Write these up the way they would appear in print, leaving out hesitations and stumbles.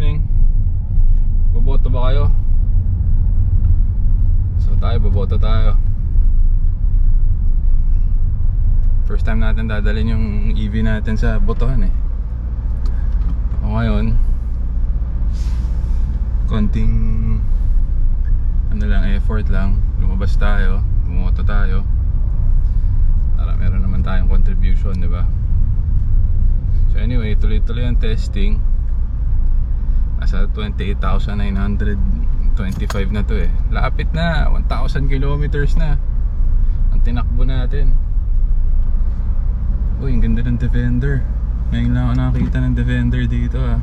morning. Boboto ba kayo? So boboto tayo. First time natin dadalhin yung EV natin sa botohan eh. O ngayon, konting effort lang. Lumabas tayo, bumoto tayo. Para meron naman tayong contribution, di ba? So anyway, tuloy-tuloy ang testing. Nasa 28,925 na to eh. Lapit na, 1,000 kilometers na ang tinakbo natin. Uy, ang ganda ng Defender. Ngayon lang ako nakakita ng Defender dito ah.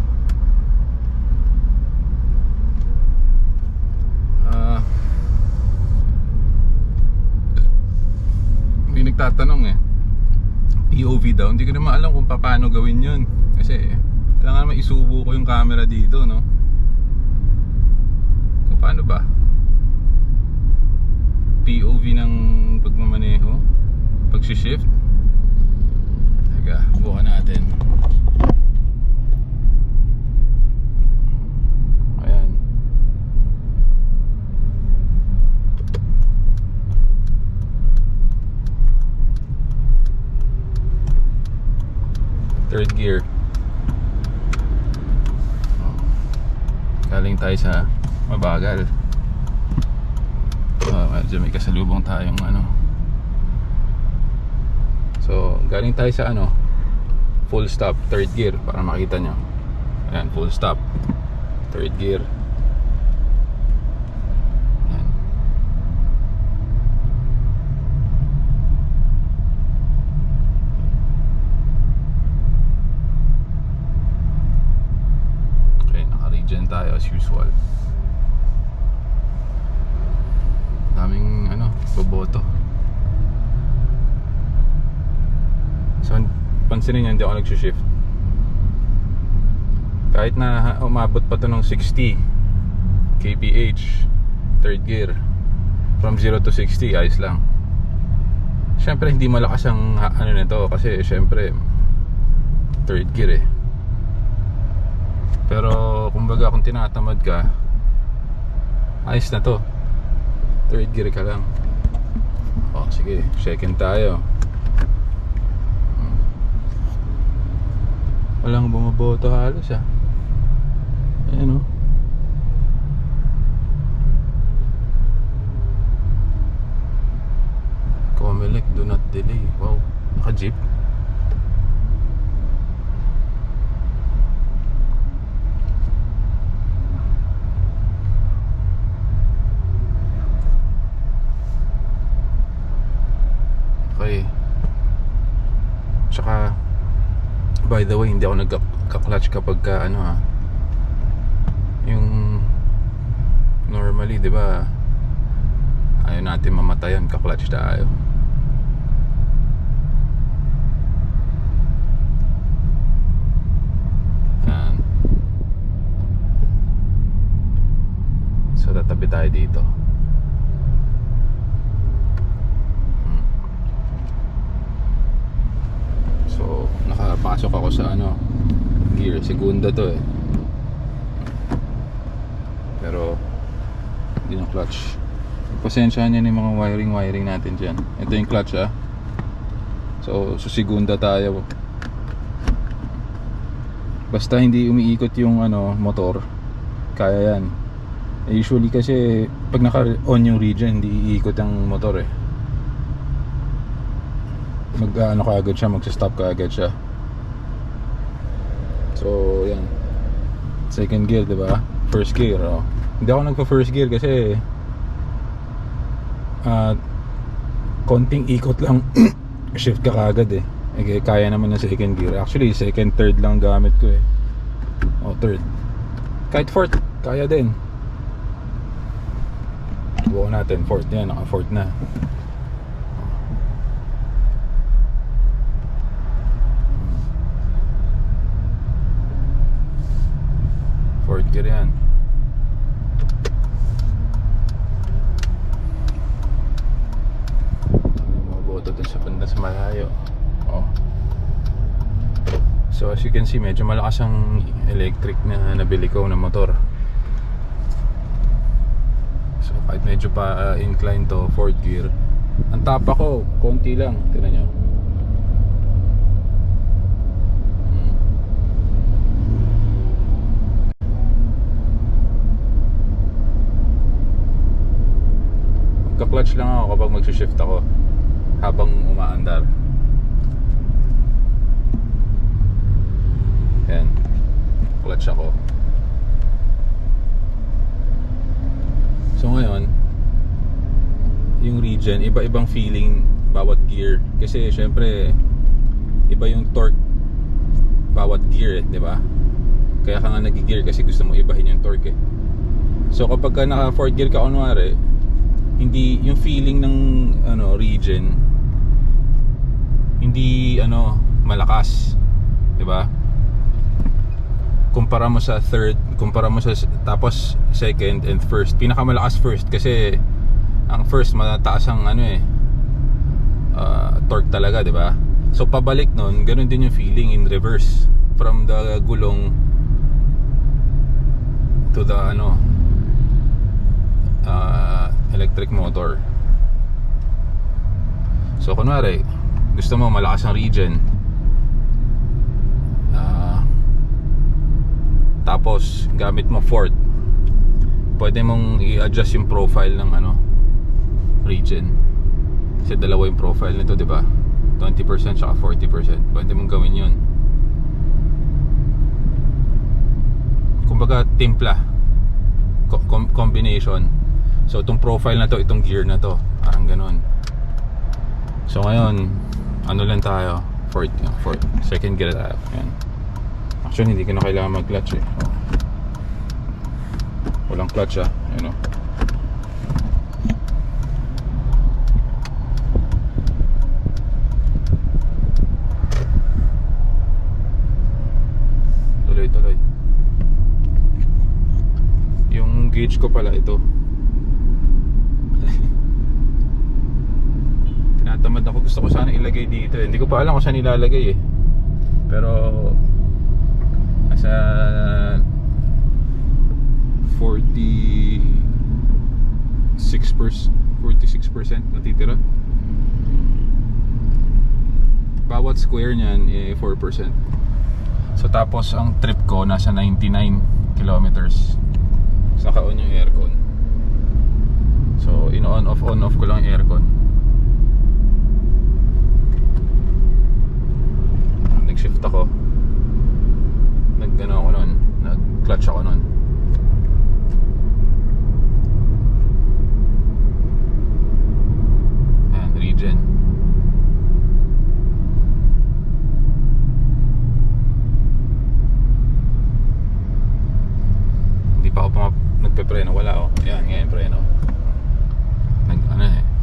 May nagtatanong eh, POV daw. Hindi ko naman alam kung paano gawin yun. Kasi kailangan naman isubo ko yung camera dito, no? Kung paano ba POV ng pagmamaneho, pagsishift. Teka, buka natin. Ayan. Third gear. Galing tayo sa mabagal. Medyo may kasalubong tayong So galing tayo sa full stop, third gear. Para makita nyo. Ayan, full stop, third gear. Ayan. Okay, naka-regen tayo as usual. Daming boboto. So pansinin nyo, hindi ako nag-shift. Kahit na umabot pa to ng 60 kph third gear, from 0 to 60 ayos lang. Syempre hindi malakas ang nito kasi syempre third gear eh. Pero kumbaga kung tinatamad ka, ayos na to, third gear ka lang. Sige, second tayo. Walang bumaboto halos ah. Ayan Comelec, do not delay. Wow, naka-jeep. Okay. Tsaka by the way, hindi ako nagka-clutch kapag yung normally, di ba? Ayaw natin mamatayan, ka-clutch tayo. Yan. So tatabi tayo dito. So nakapasok ako sa gear, segunda to eh. Pero hindi na clutch. Pasensyahan nyo yung mga wiring natin dyan. Ito yung clutch ah. So segunda tayo. Basta hindi umiikot yung motor, kaya yan. Usually kasi pag naka-on yung regen, hindi iikot ang motor eh. Kaagad siya, magsa-stop kaagad siya. So yan, second gear, diba? First gear hindi ako nagpa-first gear kasi konting ikot lang shift ka kaagad eh. Kaya naman ng second gear. Actually second, third lang gamit ko eh. Third. Kahit fourth, kaya din. Buo natin, fourth yan, naka fourth na. Fourth gear yan. Mabuto dun sa banda sa malayo. So as you can see, medyo malakas ang electric na nabili ko na motor. So kahit medyo pa incline to, 4th gear, ang tapa ko konti lang, tingnan nyo. Magka-clutch lang ako kapag mag-shift ako habang umaandar. Yan, clutch ako. So ngayon, yung Regen, iba-ibang feeling bawat gear. Kasi syempre, iba yung torque bawat gear, di ba? Kaya ka nga nag-gear kasi gusto mo ibahin yung torque eh. So kapag ka naka 4th gear ka kunwari, hindi yung feeling ng Regen, hindi malakas, di ba? Kumpara mo sa 3rd, kumpara mo sa tapos 2nd and 1st. Pinakamalakas 1st kasi ang 1st mataas ang torque talaga, di ba? So pabalik nun, ganun din yung feeling in reverse from the gulong to the electric motor. So kunwari gusto mo malakas ang Regen, tapos gamit mo 4th, pwede mong i-adjust yung profile ng Regen. Kasi dalawa yung profile nito, di ba? 20% saka 40%. Pwede mong gawin yun. Kumbaga timpla, combination. So itong profile na to, itong gear na to, parang ganun. So ngayon, lang tayo, 4th, 2nd gear tayo. Yan. Actually hindi ko na kailangan mag-clutch eh. Walang clutch Ayan o. Tuloy. Yung gauge ko pala ito. Tinatamad ako, gusto ko sana ilagay dito. Hindi ko pa alam kung saan ilalagay eh. Pero nasa 46% natitira. Bawat square niyan 4%. So tapos ang trip ko nasa 99 kilometers. So naka-on yung aircon. So on off ko lang yung aircon. Nag-shift ako. Nag-clutch ako nun. Ayan, Regen. Hindi pa ako nagpe-preno, wala Ayan, ngayon preno.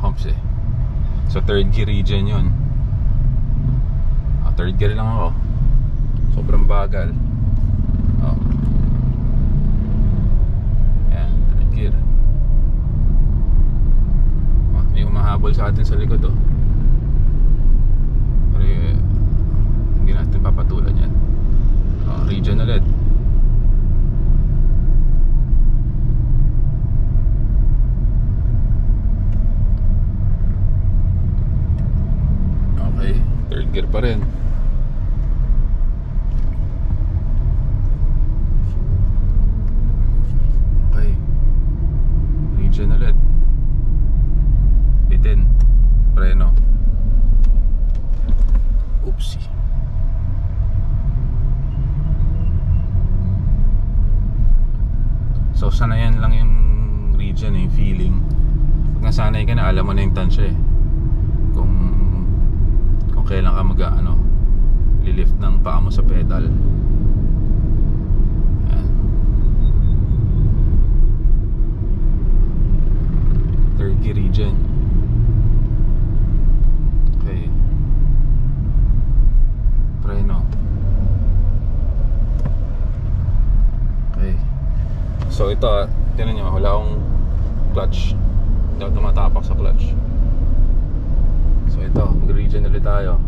Humps eh. So 3rd gear Regen yun. 3rd gear lang ako. Sobrang bagal. Ayan, 3rd gear. May humahabol sa atin sa likod Pero hindi natin papatulan yan. Regen ulit. Okay, 3rd gear pa rin. Ulit. Bitin. Preno. Oopsie. So sanayan lang yung Regen yung feeling. Pag nasanay ka na, alam mo na yung tansya eh. Kung kailan ka lilift ng paa mo sa pedal. Regen. Okay. Preno. Okay. So ito tingnan nyo, wala akong clutch. Hindi ako tumatapak sa clutch. So ito, mag-Regen ulit tayo.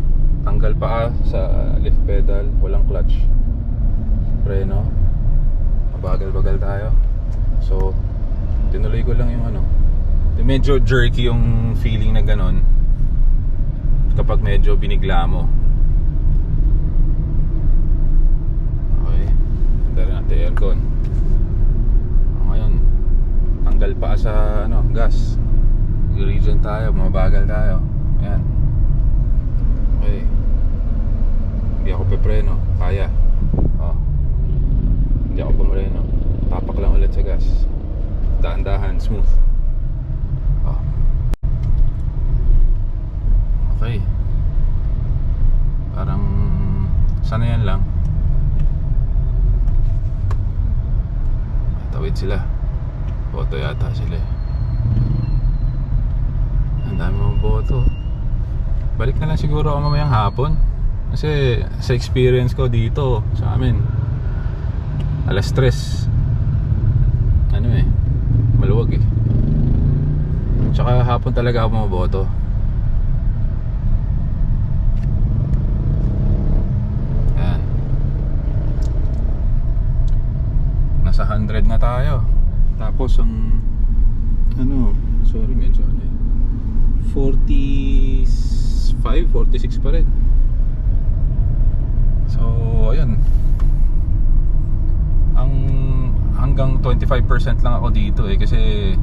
Tanggal pa sa lift pedal, walang clutch, preno, mabagal-bagal tayo. So tinuloy ko lang yung ano, medyo jerky yung feeling na ganon kapag medyo binigla mo. Okay, handa natin aircon. Ngayon tanggal pa sa ano, gas, region tayo, mabagal tayo. Ayan. Okay, hindi ako pepreno, kaya. Oh, hindi ako pumreno, tapak lang ulit sa gas, dahan-dahan, smooth. Oh. Okay, parang sanayan lang. Tawid sila, boto yata sila. Ang dami mong boto. Balik na lang siguro ako mamayang hapon, kasi sa experience ko dito sa amin, alas 3 ano eh, maluwag eh. Tsaka hapon talaga ako maboto. Ayan, nasa 100 na tayo. Tapos ang ano, sorry medyo ano eh, 45, 46 pa rin. So ayun, ang hanggang 25% lang ako dito eh, kasi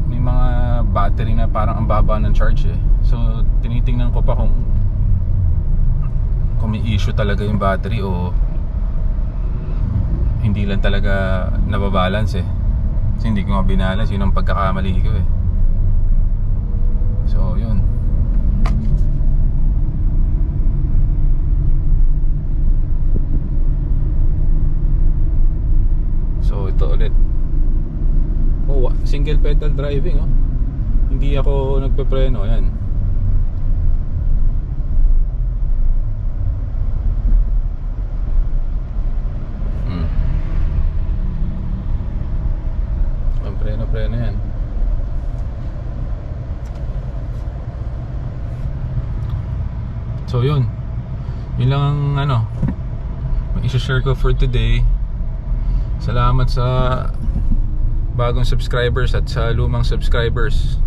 may mga battery na parang ang baba ng charge eh. So tinitingnan ko pa kung may issue talaga yung battery o hindi lang talaga nababalance eh. Kasi hindi ko nga binalance, yun ang pagkakamali ko eh. So yun. So ito ulit. Oh, single pedal driving oh. Hindi ako nagpepreno, yan. Ang preno yan. So yun. Yun lang ang ano, may i-share ko for today. Salamat sa bagong subscribers at sa lumang subscribers.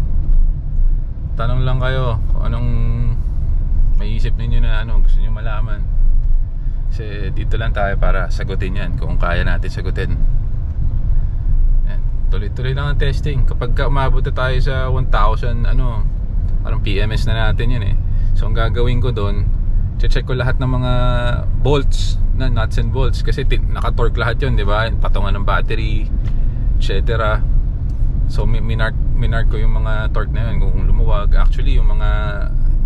Tanong lang kayo kung anong maiisip ninyo na ano gusto niyo malaman. Kasi dito lang tayo para sagutin yan kung kaya natin sagutin. Yan. Tuloy-tuloy lang ang testing. Kapag umabot na tayo sa 1,000 ano, parang PMS na natin yan eh. So ang gagawin ko doon, check ko lahat ng mga bolts, na nuts and bolts, kasi naka-torque lahat yun, di ba? Patungan ng battery, etc. So minark ko yung mga torque na yun kung lumuwag. Actually yung mga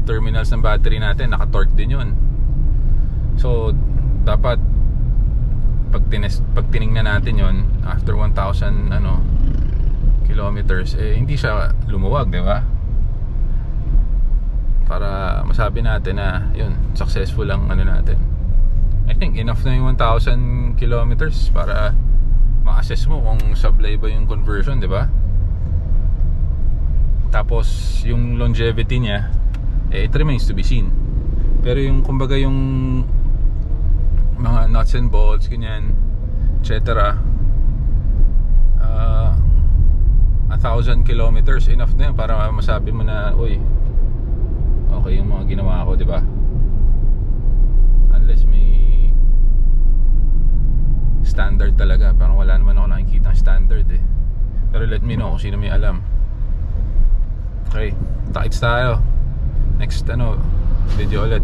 terminals ng battery natin naka-torque din yun. So dapat pag tiningnan natin yun after 1,000 ano kilometers, eh hindi siya lumuwag, di ba? Para masabi natin na yun, successful ang ano natin. I think enough na yung 1,000 kilometers para ma-assess mo kung sablay ba yung conversion, di ba? Tapos yung longevity niya, it remains to be seen. Pero yung kumbaga yung mga nuts and bolts, ganyan, etc. 1,000 kilometers enough na yun para masabi mo na, uy, okay yung mga ginawa ko, di ba? Unless may standard talaga, parang wala naman ako nakikita standard eh. Pero let me know kung sino may alam. Okay, takits tayo next ano video ulit.